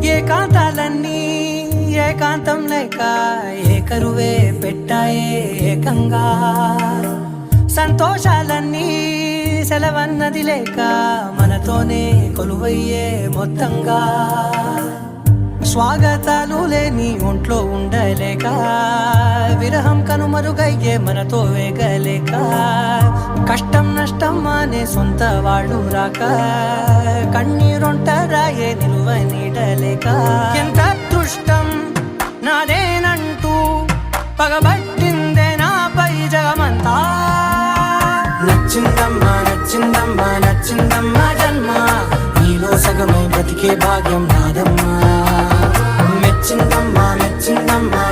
ఏకాంతాలన్నీ ఏకాంతం లేక ఏకరువే పెట్టాయే ఏకంగా. సంతోషాలన్నీ సెలవన్నది లేక మనతోనే కొలువయ్యే మొత్తంగా. స్వాగతాలు లేని ఒంట్లో ఉండలేక విరహం కనుమరుగయ్యే మనతో వేగలేక. కష్టం నష్టం అనే సొంత వాళ్ళు రాక కన్నీరొంటరాయే నిలువ నీడలేక. ఎంత అదృష్టం నాదేనంటూ పగబట్టిందే నాపై జగమంతా. నచ్చిందమ్మా నచ్చిందమ్మా నచ్చిందమ్మా జన్మ, నీలో సగమై బ్రతికే భాగ్యం నాదమ్మా. మెచ్చిందమ్మా మెచ్చిందమ్మా